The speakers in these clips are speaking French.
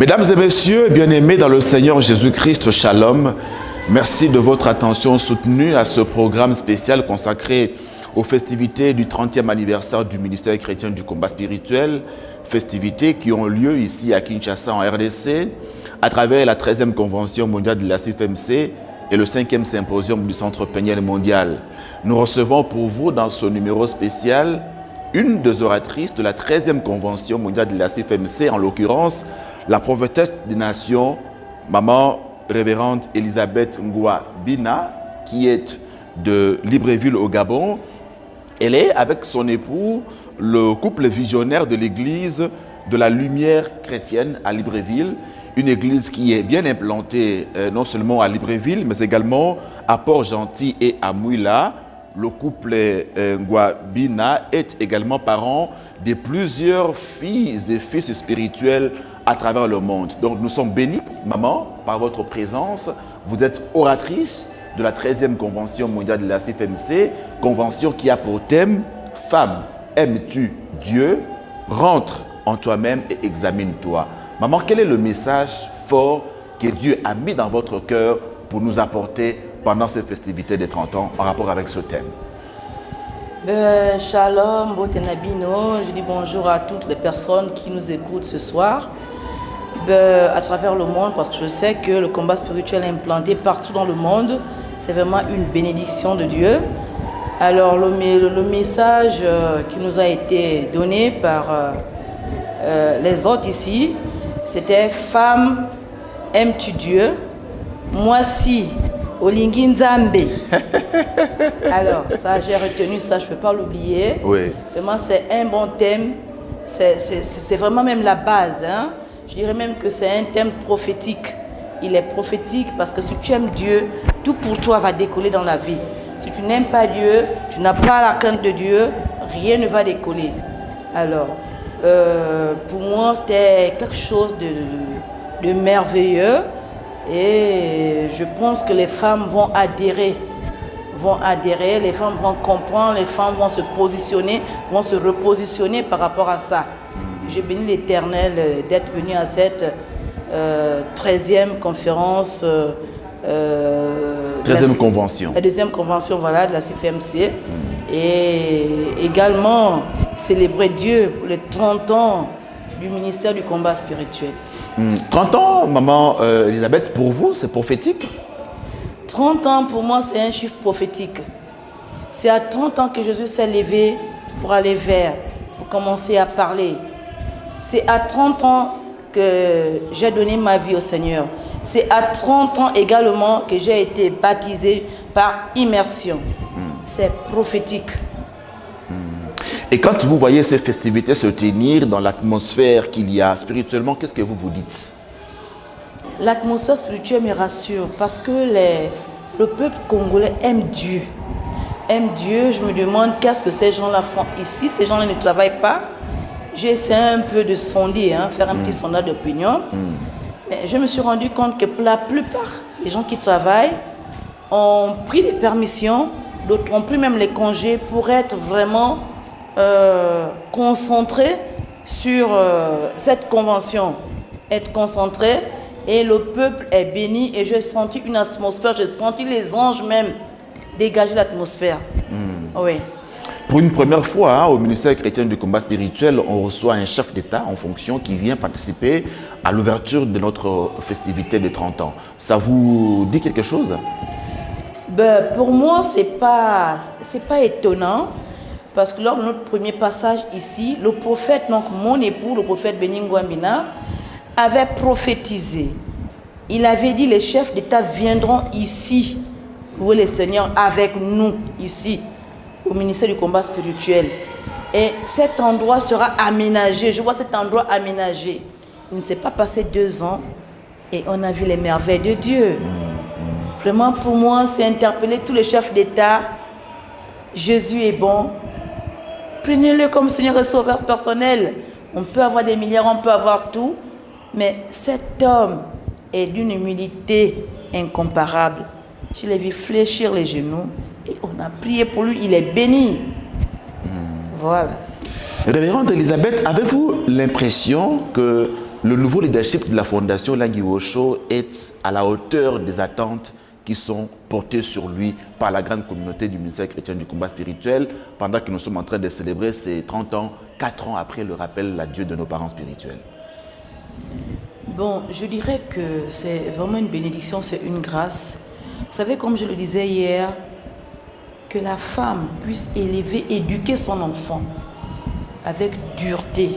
Mesdames et messieurs, bien-aimés dans le Seigneur Jésus-Christ, shalom. Merci de votre attention soutenue à ce programme spécial consacré aux festivités du 30e anniversaire du ministère chrétien du combat spirituel, festivités qui ont lieu ici à Kinshasa en RDC, à travers la 13e convention mondiale de la CFMC et le 5e symposium du Centre Peniel mondial. Nous recevons pour vous dans ce numéro spécial une des oratrices de la 13e convention mondiale de la CFMC, en l'occurrence la prophétesse des nations, maman révérende Elisabeth Ngoua Bina, qui est de Libreville au Gabon. Elle est avec son époux le couple visionnaire de l'église de la Lumière chrétienne à Libreville, une église qui est bien implantée non seulement à Libreville, mais également à Port-Gentil et à Mouila. Le couple Ngoua Bina est également parent de plusieurs filles et fils spirituels à travers le monde. Donc nous sommes bénis, maman, par votre présence. Vous êtes oratrice de la 13e convention mondiale de la CFMC, convention qui a pour thème « Femme, aimes-tu Dieu? Rentre en toi-même et examine-toi ». Maman, quel est le message fort que Dieu a mis dans votre cœur pour nous apporter pendant cette festivité des 30 ans en rapport avec ce thème? Shalom, Botenabino, je dis bonjour à toutes les personnes qui nous écoutent ce soir à travers le monde, parce que je sais que le combat spirituel est implanté partout dans le monde. C'est vraiment une bénédiction de Dieu. Alors le message qui nous a été donné par les autres ici, c'était « Femme, aimes-tu Dieu? Moi si, Olingi Nzambe ». Alors ça, j'ai retenu ça, je ne peux pas l'oublier. Oui. Vraiment, c'est un bon thème. C'est vraiment même la base, hein. Je dirais même que c'est un thème prophétique. Il est prophétique parce que si tu aimes Dieu, tout pour toi va décoller dans la vie. Si tu n'aimes pas Dieu, tu n'as pas la crainte de Dieu, rien ne va décoller. Alors, pour moi, c'était quelque chose de merveilleux. Et je pense que les femmes vont adhérer, les femmes vont comprendre, les femmes vont se positionner, vont se repositionner par rapport à ça. Je bénis l'Éternel d'être venu à cette 13e conférence. 13e convention. La deuxième convention, voilà, de la CFMC. Et également célébrer Dieu pour les 30 ans du ministère du combat spirituel. 30 ans, maman Elisabeth, pour vous, c'est prophétique? 30 ans, pour moi, c'est un chiffre prophétique. C'est à 30 ans que Jésus s'est levé pour aller vers, pour commencer à parler. C'est à 30 ans que j'ai donné ma vie au Seigneur. C'est à 30 ans également que j'ai été baptisé par immersion. C'est prophétique. Et quand vous voyez ces festivités se tenir dans l'atmosphère qu'il y a spirituellement, qu'est-ce que vous vous dites? L'atmosphère spirituelle me rassure parce que le peuple congolais aime Dieu. Aime Dieu. Je me demande qu'est-ce que ces gens-là font ici. Ces gens-là ne travaillent pas. J'ai essayé un peu de sonder, faire un petit sondage d'opinion. Mais je me suis rendu compte que pour la plupart des gens qui travaillent ont pris des permissions, d'autres ont pris même les congés pour être vraiment concentrés sur cette convention. Être concentrés, et le peuple est béni, et j'ai senti une atmosphère, j'ai senti les anges même dégager l'atmosphère. Oui. Pour une première fois, au ministère chrétien du combat spirituel, on reçoit un chef d'État en fonction qui vient participer à l'ouverture de notre festivité de 30 ans. Ça vous dit quelque chose? Pour moi, c'est pas étonnant, parce que lors de notre premier passage ici, le prophète, donc mon époux, le prophète Béni Ngoua Bina, avait prophétisé. Il avait dit, les chefs d'État viendront ici, louer le Seigneur avec nous ici, au ministère du combat spirituel. Et cet endroit sera aménagé. Je vois cet endroit aménagé. Il ne s'est pas passé 2 ans et on a vu les merveilles de Dieu. Vraiment, pour moi, c'est interpeller tous les chefs d'État. Jésus est bon. Prenez-le comme Seigneur et Sauveur personnel. On peut avoir des milliards, on peut avoir tout. Mais cet homme est d'une humilité incomparable. Je l'ai vu fléchir les genoux. Et on a prié pour lui, il est béni. Voilà. Révérende Elisabeth, avez-vous l'impression que le nouveau leadership de la Fondation Lingui Osho est à la hauteur des attentes qui sont portées sur lui par la grande communauté du ministère chrétien du combat spirituel pendant que nous sommes en train de célébrer ces 30 ans, 4 ans après le rappel à Dieu de nos parents spirituels? Bon, je dirais que c'est vraiment une bénédiction, c'est une grâce. Vous savez, comme je le disais hier, que la femme puisse élever, éduquer son enfant avec dureté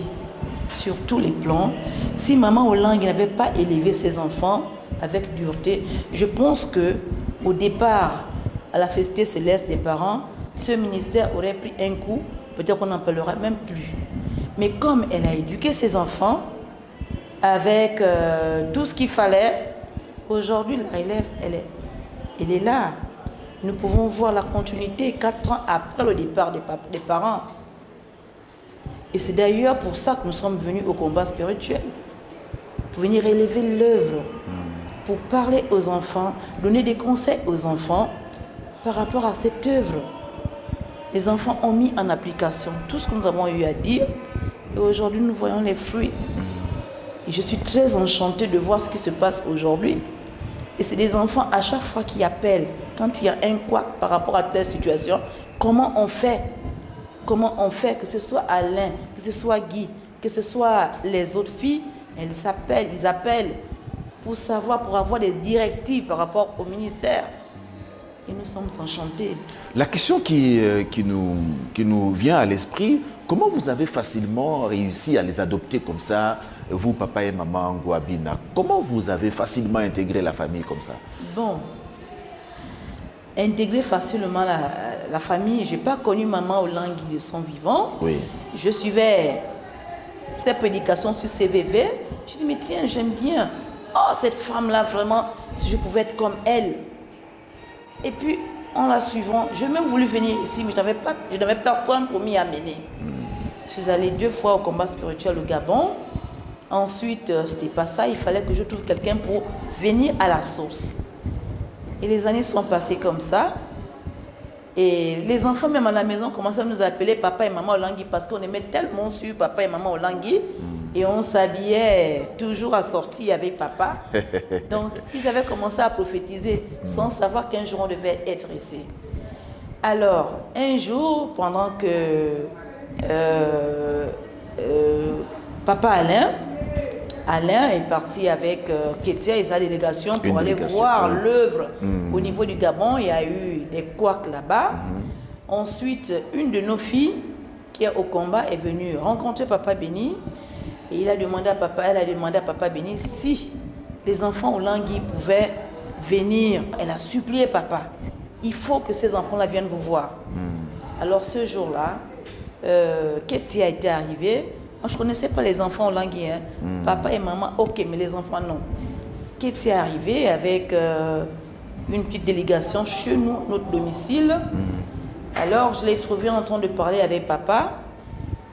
sur tous les plans. Si maman Olangi n'avait pas élevé ses enfants avec dureté, je pense que au départ, à la fête céleste des parents, ce ministère aurait pris un coup, peut-être qu'on n'en parlera même plus. Mais comme elle a éduqué ses enfants avec tout ce qu'il fallait, aujourd'hui la relève, elle est là. Nous pouvons voir la continuité 4 ans après le départ des parents. Et c'est d'ailleurs pour ça que nous sommes venus au combat spirituel. Pour venir élever l'œuvre, pour parler aux enfants, donner des conseils aux enfants par rapport à cette œuvre. Les enfants ont mis en application tout ce que nous avons eu à dire et aujourd'hui nous voyons les fruits. Et je suis très enchantée de voir ce qui se passe aujourd'hui. Et c'est des enfants à chaque fois qui appellent, quand il y a un couac par rapport à telle situation, comment on fait? Comment on fait, que ce soit Alain, que ce soit Guy, que ce soit les autres filles, ils appellent pour savoir, pour avoir des directives par rapport au ministère. Et nous sommes enchantés. La question qui nous vient à l'esprit, comment vous avez facilement réussi à les adopter comme ça, vous, papa et maman Ngouabina? Comment vous avez facilement intégré la famille comme ça? Bon, intégrer facilement la famille, je n'ai pas connu maman Olangi de son vivant. Oui. Je suivais ses prédications sur CVV. Je dis, mais tiens, j'aime bien. Oh, cette femme-là, vraiment, si je pouvais être comme elle. Et puis, en la suivant, j'ai même voulu venir ici, mais je n'avais personne pour m'y amener. Je suis allée 2 fois au combat spirituel au Gabon. Ensuite, c'était pas ça, il fallait que je trouve quelqu'un pour venir à la source. Et les années sont passées comme ça. Et les enfants, même à la maison, commençaient à nous appeler papa et maman Olangi parce qu'on aimait tellement sur papa et maman Olangi. Et on s'habillait toujours assortis avec papa. Donc, ils avaient commencé à prophétiser sans savoir qu'un jour on devait être ici. Alors, un jour, pendant que papa Alain est parti avec Ketia et sa délégation pour aller voir l'œuvre au niveau du Gabon. Il y a eu des couacs là-bas. Ensuite, une de nos filles qui est au combat est venue rencontrer Papa Béni. Et elle a demandé à Papa Béni si les enfants Olangi pouvaient venir. Elle a supplié Papa. Il faut que ces enfants-là viennent vous voir. Alors ce jour-là, Ketia était arrivée. Moi, je ne connaissais pas les enfants Olangi. Hein. Papa et maman, ok, mais les enfants, non. Ketia est arrivée avec une petite délégation chez nous, notre domicile. Alors, je l'ai trouvé en train de parler avec papa.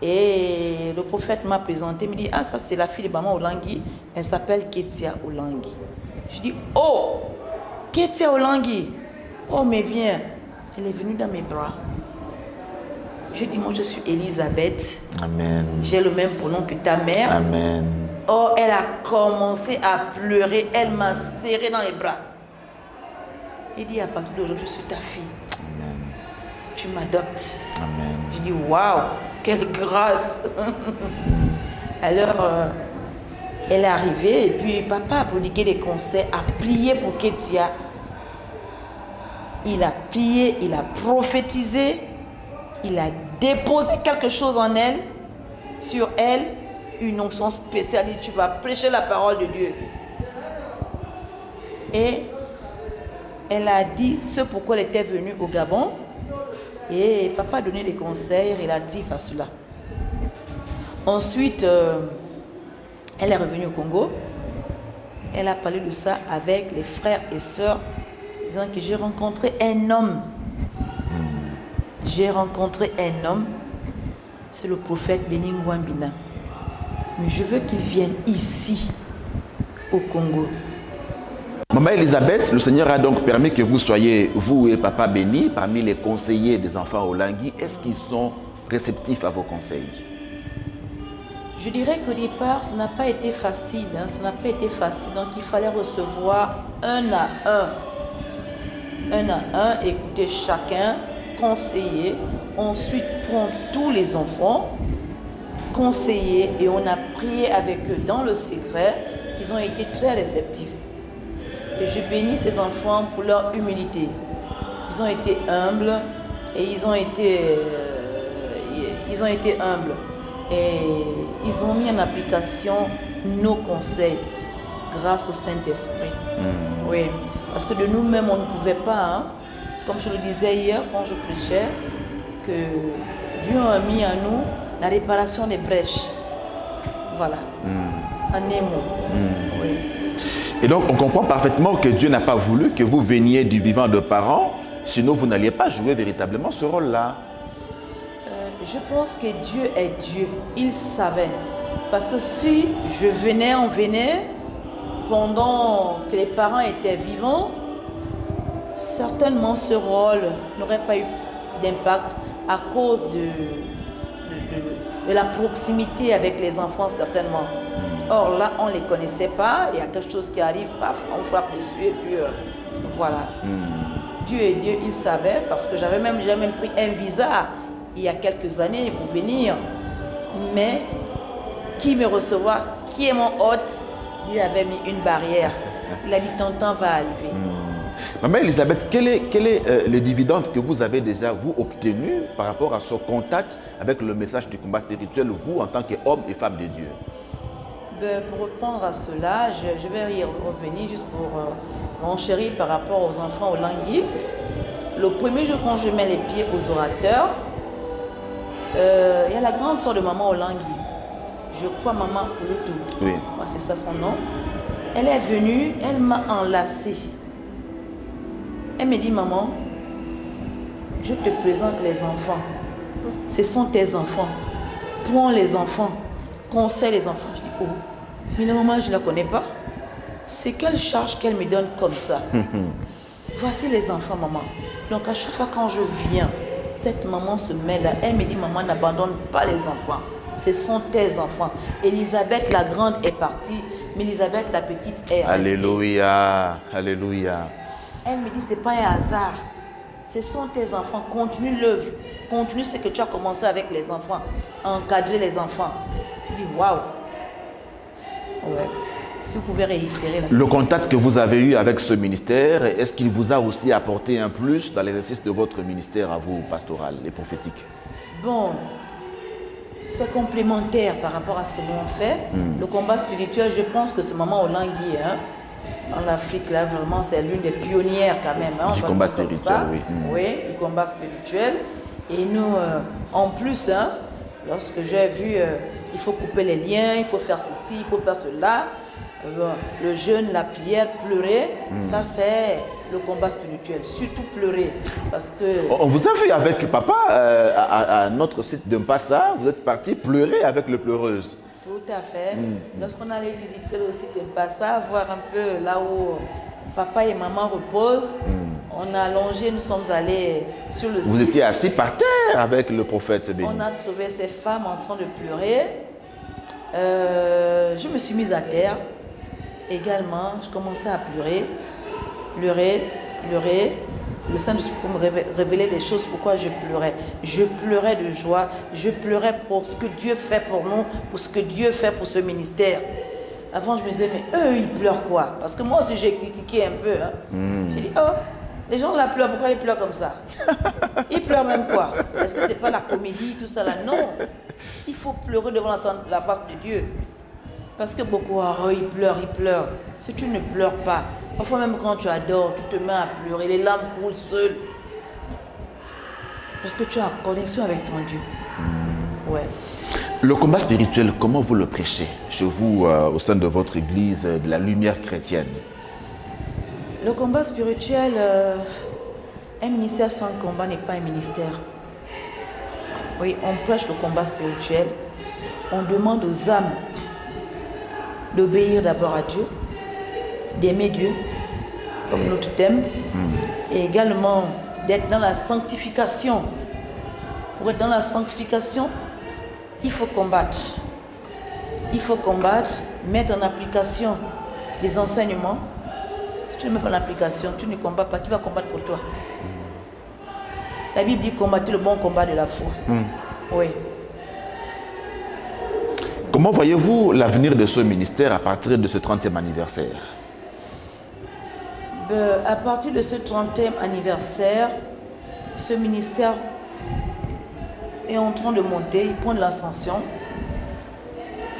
Et le prophète m'a présenté, il me dit, ah, ça c'est la fille de maman Olangi, elle s'appelle Ketia Olangi. Je dis, oh, Ketia Olangi, oh, mais viens. Elle est venue dans mes bras. Je dis, moi je suis Elisabeth. Amen. J'ai le même prénom que ta mère. Amen. Oh, elle a commencé à pleurer, elle m'a serré dans les bras. Il dit, à partir d'aujourd'hui, je suis ta fille. Amen. Tu m'adoptes. Amen. Je dis, waouh, quelle grâce. Alors, elle est arrivée et puis papa a prodigué des conseils, a prié pour Ketia. Il a prié, il a prophétisé, il a déposé quelque chose en elle, sur elle, une onction spéciale. Il dit, tu vas prêcher la parole de Dieu. Et elle a dit ce pourquoi elle était venue au Gabon. Et papa a donné des conseils relatifs à cela. Ensuite, elle est revenue au Congo. Elle a parlé de ça avec les frères et sœurs, disant que j'ai rencontré un homme. J'ai rencontré un homme, c'est le prophète Béni Ngouabina. Mais je veux qu'il vienne ici, au Congo. Maman Elisabeth, le Seigneur a donc permis que vous soyez, vous et Papa Béni, parmi les conseillers des enfants Olangi. Est-ce qu'ils sont réceptifs à vos conseils? Je dirais qu'au départ, ça n'a pas été facile. Hein, ça n'a pas été facile. Donc, il fallait recevoir un à un, écouter chacun, conseiller, ensuite prendre tous les enfants, conseiller, et on a prié avec eux dans le secret. Ils ont été très réceptifs. Et je bénis ces enfants pour leur humilité. Ils ont été humbles et ils ont été humbles. Et ils ont mis en application nos conseils grâce au Saint-Esprit. Oui, parce que de nous-mêmes, on ne pouvait pas, hein, comme je le disais hier quand je prêchais, que Dieu a mis à nous la réparation des brèches. Voilà, en un mot. Oui. Et donc, on comprend parfaitement que Dieu n'a pas voulu que vous veniez du vivant de parents, sinon vous n'alliez pas jouer véritablement ce rôle-là. Je pense que Dieu est Dieu. Il savait. Parce que si on venait pendant que les parents étaient vivants, certainement ce rôle n'aurait pas eu d'impact à cause de la proximité avec les enfants, certainement. Or là, on ne les connaissait pas, il y a quelque chose qui arrive, paf, on frappe dessus et puis voilà. Dieu est Dieu, il savait, parce que j'ai même pris un visa il y a quelques années pour venir. Mais qui me recevra, qui est mon hôte, Dieu avait mis une barrière. Il a dit, ton temps va arriver. Maman Elisabeth, quel est le dividende que vous avez déjà, vous, obtenu par rapport à ce contact avec le message du combat spirituel, vous, en tant qu'homme et femme de Dieu? Pour répondre à cela, je vais y revenir juste pour m'enchérir par rapport aux enfants au Langui. Le premier jour, quand je mets les pieds aux orateurs, il y a la grande sœur de maman au Langui. Je crois maman Olutu. Oui. C'est ça son nom. Elle est venue, elle m'a enlacée. Elle me dit, maman, je te présente les enfants. Ce sont tes enfants. Prends les enfants. Conseille les enfants. Je dis, oh, mais la maman, je ne la connais pas. C'est quelle charge qu'elle me donne comme ça? Voici les enfants, maman. Donc à chaque fois quand je viens, cette maman se met là. Elle me dit, maman, n'abandonne pas les enfants. Ce sont tes enfants. Elisabeth la grande est partie, mais Elisabeth la petite est restée. Alléluia, alléluia. Elle me dit, ce n'est pas un hasard. Ce sont tes enfants. Continue l'œuvre. Continue ce que tu as commencé avec les enfants. Encadrer les enfants. Je dis, waouh. Ouais. Si vous pouvez réitérer la question. Le contact que vous avez eu avec ce ministère, est-ce qu'il vous a aussi apporté un plus dans l'exercice de votre ministère à vous, pastoral et prophétique? Bon, c'est complémentaire par rapport à ce que nous on fait. Le combat spirituel, je pense que ce moment au Langui, hein, en Afrique, là, vraiment, c'est l'une des pionnières quand même. Hein, du combat spirituel, oui. Oui, du combat spirituel. Et nous, en plus, hein, lorsque j'ai vu, il faut couper les liens, il faut faire ceci, il faut faire cela, le jeûne, la prière, pleurer, ça c'est le combat spirituel. Surtout pleurer. Parce que... On vous a vu avec papa à notre site de Mpassa, vous êtes parti pleurer avec le pleureuse. Tout à fait. Lorsqu'on allait visiter le site de Mpassa, voir un peu là où papa et maman reposent, on a allongé, nous sommes allés sur le site. Vous étiez assis par terre avec le prophète béni. On a trouvé ces femmes en train de pleurer. Je me suis mise à terre. Également, je commençais à pleurer. Le Saint-Esprit me révélait des choses pourquoi je pleurais. Je pleurais de joie. Je pleurais pour ce que Dieu fait pour nous, pour ce que Dieu fait pour ce ministère. Avant, je me disais, mais eux, ils pleurent quoi? Parce que moi aussi, j'ai critiqué un peu. Hein. J'ai dit, oh, les gens la pleurent, pourquoi ils pleurent comme ça? Ils pleurent même quoi? Est-ce que c'est pas la comédie, tout ça là? Non. Il faut pleurer devant la face de Dieu. Parce que beaucoup, ils pleurent. Si tu ne pleures pas, parfois même quand tu adores, tu te mets à pleurer, les larmes coulent seules. Parce que tu as une connexion avec ton Dieu. Ouais. Le combat spirituel, comment vous le prêchez chez vous, au sein de votre église de la lumière chrétienne? Le combat spirituel, un ministère sans combat n'est pas un ministère. Oui, on prêche le combat spirituel. On demande aux âmes d'obéir d'abord à Dieu, d'aimer Dieu comme nous t'aime, et également d'être dans la sanctification. Pour être dans la sanctification, il faut combattre. il faut combattre, mettre en application des enseignements. Si tu ne mets pas en application, tu ne combats pas. Qui va combattre pour toi? La Bible dit combattre le bon combat de la foi. Oui. Comment voyez-vous l'avenir de ce ministère à partir de ce 30e anniversaire? À partir de ce 30e anniversaire, ce ministère est en train de monter, il prend de l'ascension.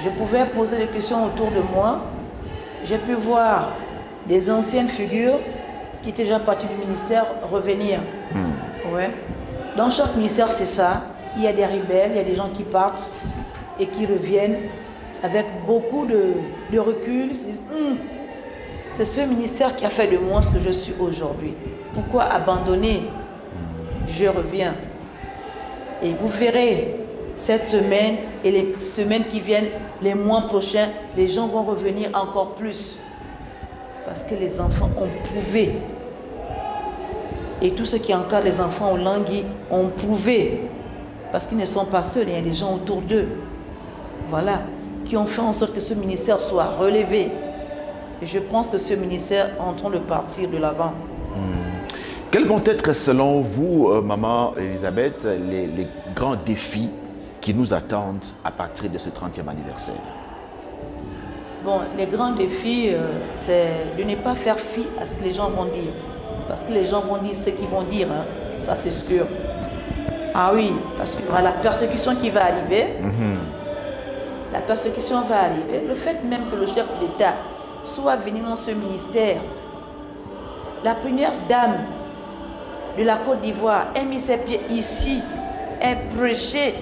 Je pouvais poser des questions autour de moi. J'ai pu voir des anciennes figures qui étaient déjà parties du ministère revenir. Ouais. Dans chaque ministère, c'est ça. Il y a des rebelles, il y a des gens qui partent et qui reviennent avec beaucoup de recul. C'est ce ministère qui a fait de moi ce que je suis aujourd'hui. Pourquoi abandonner? Je reviens. Et vous verrez, cette semaine et les semaines qui viennent, les mois prochains, les gens vont revenir encore plus. Parce que les enfants ont prouvé. Et tous ceux qui encadrent les enfants au Langui ont prouvé. Parce qu'ils ne sont pas seuls, il y a des gens autour d'eux. Voilà. Qui ont fait en sorte que ce ministère soit relevé. Et je pense que ce ministère est en train de partir de l'avant. Quels vont être, selon vous, Maman Elisabeth, les grands défis qui nous attendent à partir de ce 30e anniversaire? Bon, les grands défis, c'est de ne pas faire fi à ce que les gens vont dire. Parce que les gens vont dire ce qu'ils vont dire, hein. Ça c'est sûr. Ah oui, parce qu'il y aura la persécution qui va arriver. La persécution va arriver. Le fait même que le chef de l'État soit venu dans ce ministère, la première dame de la Côte d'Ivoire a mis ses pieds ici, est prêché.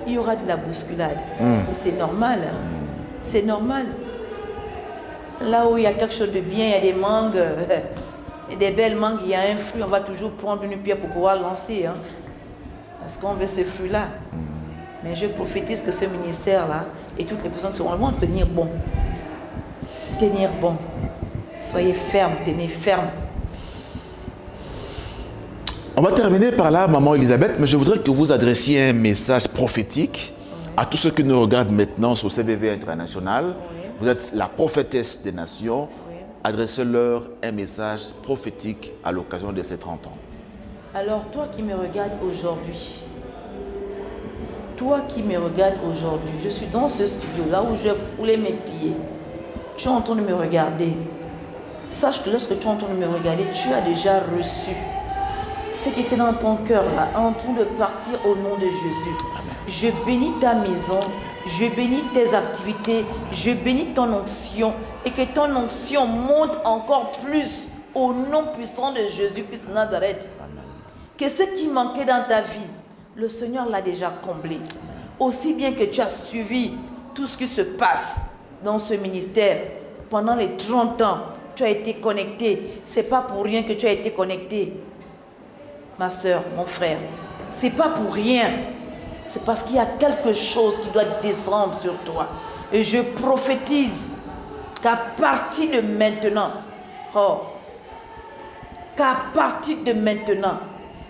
Il y aura de la bousculade. Et c'est normal. Hein. C'est normal. Là où il y a quelque chose de bien, il y a des mangues, et des belles mangues, il y a un fruit, on va toujours prendre une pierre pour pouvoir lancer. Hein, parce qu'on veut ce fruit-là. Mais je prophétise que ce ministère-là et toutes les personnes vont tenir bon. Tenir bon. Soyez ferme, tenez ferme. On va terminer par là, Maman Elisabeth, mais je voudrais que vous adressiez un message prophétique à tous ceux qui nous regardent maintenant sur CVV International. Vous êtes la prophétesse des nations. Adressez-leur un message prophétique à l'occasion de ces 30 ans. Alors, toi qui me regardes aujourd'hui, je suis dans ce studio, là où je foulais mes pieds. Tu es en train de me regarder. Sache que lorsque tu es en train de me regarder, tu as déjà reçu ce qui était dans ton cœur là, en train de partir au nom de Jésus. Je bénis ta maison, je bénis tes activités, je bénis ton onction et que ton onction monte encore plus au nom puissant de Jésus-Christ de Nazareth. Que ce qui manquait dans ta vie, le Seigneur l'a déjà comblé. Aussi bien que tu as suivi tout ce qui se passe dans ce ministère pendant les 30 ans, tu as été connecté. Ce n'est pas pour rien que tu as été connecté. Ma soeur, mon frère, c'est pas pour rien. C'est parce qu'il y a quelque chose qui doit descendre sur toi. Et je prophétise qu'à partir de maintenant,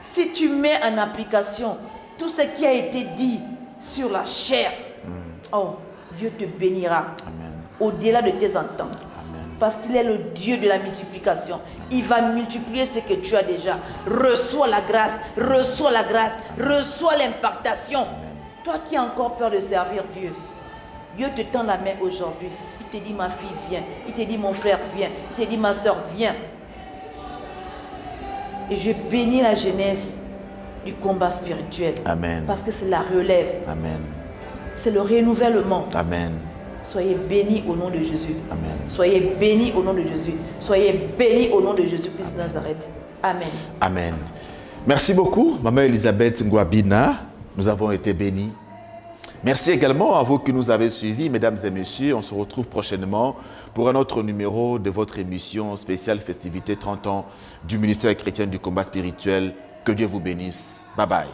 si tu mets en application tout ce qui a été dit sur la chair, Dieu te bénira au-delà de tes ententes. Parce qu'il est le Dieu de la multiplication. Il va multiplier ce que tu as déjà. Reçois la grâce, reçois la grâce, reçois l'impactation. Toi qui as encore peur de servir Dieu, Dieu te tend la main aujourd'hui. Il te dit ma fille viens, il te dit mon frère viens, il te dit ma soeur viens. Et je bénis la jeunesse du combat spirituel. Amen. Parce que c'est la relève. Amen. C'est le renouvellement. Amen. Soyez bénis au nom de Jésus. Amen. Soyez bénis au nom de Jésus. Soyez bénis au nom de Jésus-Christ de Nazareth. Amen. Amen. Merci beaucoup, Maman Elisabeth Ngouabina. Nous avons été bénis. Merci également à vous qui nous avez suivis, mesdames et messieurs. On se retrouve prochainement pour un autre numéro de votre émission spéciale Festivité 30 ans du ministère chrétien du combat spirituel. Que Dieu vous bénisse. Bye bye.